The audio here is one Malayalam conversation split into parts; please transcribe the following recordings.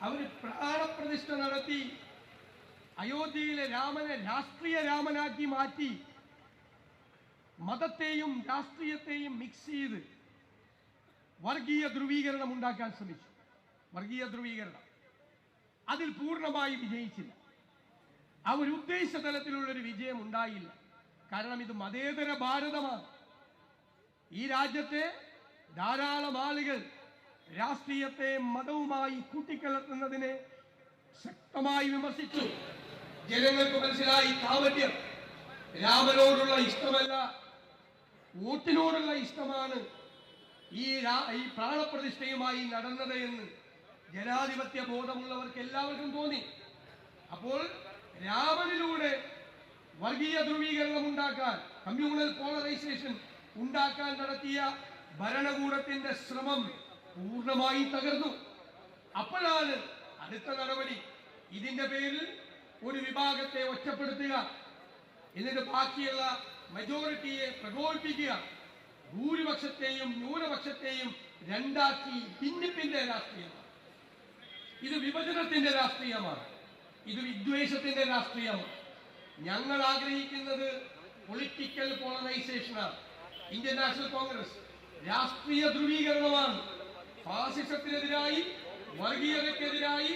അവർ പ്രാണപ്രതിഷ്ഠ നടത്തി അയോധ്യയിലെ രാമനെ രാഷ്ട്രീയ രാമനാക്കി മാറ്റി മതത്തെയും രാഷ്ട്രീയത്തെയും മിക്സ് ചെയ്ത് വർഗീയ ധ്രുവീകരണം ഉണ്ടാക്കാൻ ശ്രമിച്ചു. വർഗീയ ധ്രുവീകരണം അതിൽ പൂർണ്ണമായി വിജയിച്ചില്ല. അവരുദ്ദേശിച്ച തലത്തിലുള്ളൊരു വിജയം ഉണ്ടായില്ല. കാരണം ഇത് മതേതര ഭാരതമാണ്. ഈ രാജ്യത്തെ ധാരാളം ആളുകൾ രാഷ്ട്രീയത്തെ മതവുമായി കൂട്ടിക്കലർത്തുന്നതിനെ ശക്തമായി വിമർശിച്ചു. ജനങ്ങൾക്ക് മനസ്സിലായി കാവട്യം രാമനോടുള്ള ഇഷ്ടമല്ല, വോട്ടിനോടുള്ള ഇഷ്ടമാണ് ഈ പ്രാണപ്രതിഷ്ഠയുമായി നടന്നത് എന്ന് ജനാധിപത്യ ബോധമുള്ളവർക്ക് എല്ലാവർക്കും തോന്നി. അപ്പോൾ രാമനിലൂടെ വർഗീയ ധ്രുവീകരണം ഉണ്ടാക്കാൻ, കമ്മ്യൂണൽ പോളറൈസേഷൻ ഉണ്ടാക്കാൻ നടത്തിയ ഭരണകൂടത്തിന്റെ ശ്രമം പൂർണ്ണമായി തകർന്നു. അപ്പോഴാണ് അടുത്ത നടപടി ഇതിന്റെ പേരിൽ ഒരു വിഭാഗത്തെ ഒറ്റപ്പെടുത്തുക, എന്നിട്ട് ബാക്കിയുള്ള മെജോറിറ്റിയെ പ്രകോപിപ്പിക്കുക, ഭൂരിപക്ഷത്തെയും ന്യൂനപക്ഷത്തെയും രണ്ടാക്കി ഭിന്നിപ്പിന്റെ രാഷ്ട്രീയമാണ്. ഇത് വിഭജനത്തിന്റെ രാഷ്ട്രീയമാണ്. ഇത് വിദ്വേഷത്തിന്റെ രാഷ്ട്രീയമാണ്. ഞങ്ങൾ ആഗ്രഹിക്കുന്നത് പൊളിറ്റിക്കൽ പോളറൈസേഷനാണ്. ഇന്ത്യൻ നാഷണൽ കോൺഗ്രസ് രാഷ്ട്രീയ ധ്രുവീകരണമാണ്. ഫാസിസത്തിനെതിരായി, വർഗീയതയ്ക്കെതിരായി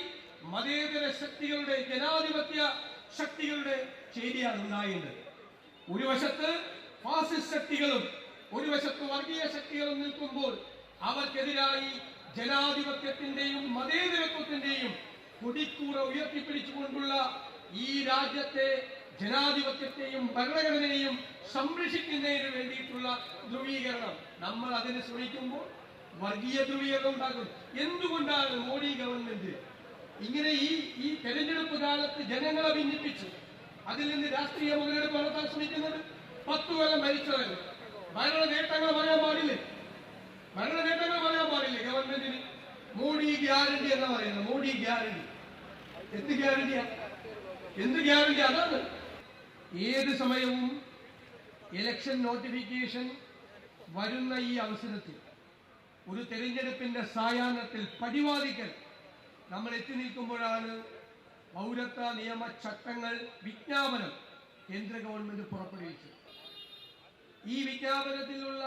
മതേതര ശക്തികളുടെ, ജനാധിപത്യ ശക്തികളുടെ ചേരിയാണ് ഉണ്ടായത്. ഒരു വശത്ത് ഫാസിസ്റ്റ് ശക്തികളും ഒരു വശത്ത് വർഗീയ ശക്തികളും നിൽക്കുമ്പോൾ അവർക്കെതിരായി ജനാധിപത്യത്തിന്റെയും മതേതരത്വത്തിന്റെയും കൊടിക്കൂറ ഉയർത്തിപ്പിടിച്ചുകൊണ്ടുള്ള ഈ രാജ്യത്തെ ജനാധിപത്യത്തെയും ഭരണഘടനയെയും സംരക്ഷിക്കുന്നതിന് വേണ്ടിയിട്ടുള്ള ധ്രുവീകരണം നമ്മൾ അതിന് ശ്രമിക്കുമ്പോൾ വർഗീയ ധ്രുവീകരണം ഉണ്ടാകും. എന്തുകൊണ്ടാണ് മോഡി ഗവൺമെന്റ് ഇങ്ങനെ ഈ തെരഞ്ഞെടുപ്പ് കാലത്ത് ജനങ്ങളെ ഭിന്നിപ്പിച്ച് അതിൽ നിന്ന് രാഷ്ട്രീയ മുതലെടുപ്പ് നടത്താൻ ശ്രമിക്കുന്നത്? 10 കൊല്ലം ഭരിച്ചതല്ലേ, ഭരണ നേട്ടങ്ങൾ പറയാൻ പാടില്ലേ? ഭരണ നേട്ടങ്ങൾ പറയാൻ പാടില്ലേ ഗവൺമെന്റിന്? മോഡി ഗ്യാരണ്ടി എന്നാ പറയുന്നത്. മോഡി ഗ്യാരണ്ടി എന്ത് ഗ്യാരണ്ടിയാ? എന്ത് ഗ്യാരണ്ടി? അതാണ് ഏത് സമയവും ഇലക്ഷൻ നോട്ടിഫിക്കേഷൻ വരുന്ന ഈ അവസരത്തിൽ ഒരു തെരഞ്ഞെടുപ്പിന്റെ സായാഹ്നത്തിൽ പടിവാദിക്കൽ നമ്മൾ എത്തി നിൽക്കുമ്പോഴാണ് പൗരത്വ നിയമ ചട്ടങ്ങൾ വിജ്ഞാപനം കേന്ദ്ര ഗവൺമെന്റ് പുറപ്പെടുവിച്ചത്. ഈ വിജ്ഞാപനത്തിലുള്ള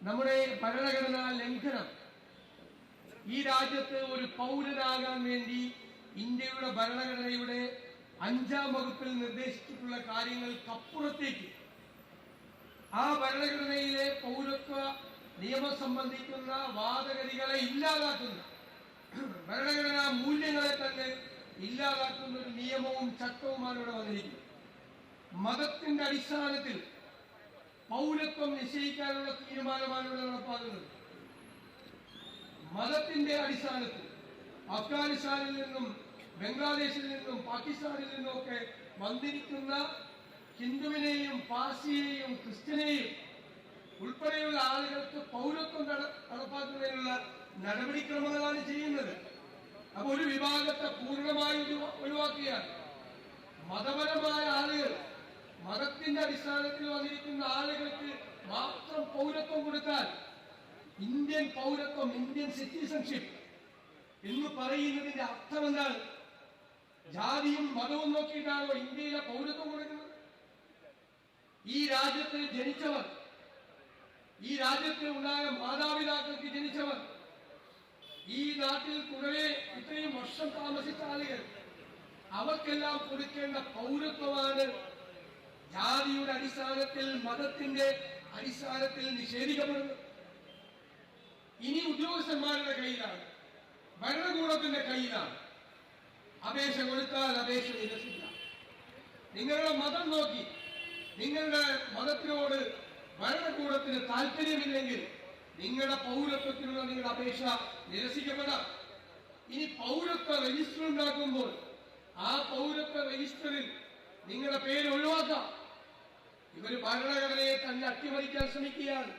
നമ്മുടെ ഭരണഘടനാ ലംഘനം, ഈ രാജ്യത്ത് ഒരു പൗരനാകാൻ വേണ്ടി ഇന്ത്യയുടെ ഭരണഘടനയുടെ 5-ാം വകുപ്പിൽ നിർദ്ദേശിച്ചിട്ടുള്ള കാര്യങ്ങൾക്കപ്പുറത്തേക്ക് ആ ഭരണഘടനയിലെ പൗരത്വ നിയമം സംബന്ധിക്കുന്ന വാദഗതികളെ ഇല്ലാതാക്കുന്ന, ഭരണഘടനാ മൂല്യങ്ങളെ തന്നെ ഇല്ലാതാക്കുന്ന ഒരു നിയമവും ചട്ടവുമാണ് ഇവിടെ വന്നിരിക്കുന്നത്. മതത്തിന്റെ അടിസ്ഥാനത്തിൽ പൗരത്വം നിശ്ചയിക്കാനുള്ള തീരുമാനമാണ് ഇവിടെ നടപ്പാക്കുന്നത്. മതത്തിന്റെ അടിസ്ഥാനത്തിൽ അഫ്ഗാനിസ്ഥാനിൽ നിന്നും ബംഗ്ലാദേശിൽ നിന്നും പാകിസ്ഥാനിൽ നിന്നും ഒക്കെ വന്നിരിക്കുന്ന ഹിന്ദുവിനെയും പാർസിയെയും ക്രിസ്ത്യനെയും ഉൾപ്പെടെയുള്ള ആളുകൾക്ക് പൗരത്വം നടപ്പാക്കുന്നതിനുള്ള നടപടിക്രമങ്ങളാണ് ചെയ്യുന്നത്. അപ്പൊ ഒരു വിഭാഗത്തെ പൂർണ്ണമായി ഒഴിവാക്കുകയാണ്. മതപരമായ ആളുകൾ, മതത്തിന്റെ അടിസ്ഥാനത്തിൽ വന്നിരിക്കുന്ന ആളുകൾക്ക് മാത്രം പൗരത്വം കൊടുത്താൽ ഇന്ത്യൻ പൗരത്വം, ഇന്ത്യൻ സിറ്റിസൺഷിപ്പ് എന്ന് പറയുന്നതിന്റെ അർത്ഥം എന്താണ്? ജാതിയും മതവും നോക്കിയിട്ടാണോ ഇന്ത്യയിലെ പൗരത്വം കൊടുക്കുന്നത്? ഈ രാജ്യത്ത് ജനിച്ചവർ, ഈ രാജ്യത്ത് ഉണ്ടായ മാതാപിതാക്കൾക്ക് ജനിച്ചവർ, ഈ നാട്ടിൽ കുറെ ഇത്രയും വർഷം താമസിച്ച ആളുകൾ, അവർക്കെല്ലാം കൊടുക്കേണ്ട പൗരത്വമാണ് ജാതിയുടെ അടിസ്ഥാനത്തിൽ, മതത്തിന്റെ അടിസ്ഥാനത്തിൽ നിഷേധിക്കപ്പെടുന്നത്. ഇനി ഉദ്യോഗസ്ഥന്മാരുടെ കയ്യിലാണ്, ഭരണകൂടത്തിന്റെ കയ്യിലാണ്. അപേക്ഷ കൊടുത്താൽ അപേക്ഷ നിരസിക്കാം. നിങ്ങളുടെ മതം നോക്കി, നിങ്ങളുടെ മതത്തിനോട് ഭരണകൂടത്തിന് താല്പര്യമില്ലെങ്കിൽ നിങ്ങളുടെ പൗരത്വത്തിനുള്ള നിങ്ങളുടെ അപേക്ഷ നിരസിക്കപ്പെടാം. ഇനി പൗരത്വ രജിസ്റ്റർ ഉണ്ടാക്കുമ്പോൾ ആ പൗരത്വ രജിസ്റ്ററിൽ നിങ്ങളുടെ പേര് ഒഴിവാക്കാം. ഇവർ ഭരണഘടനയെ തന്നെ അട്ടിമറിക്കാൻ ശ്രമിക്കുകയാണ്.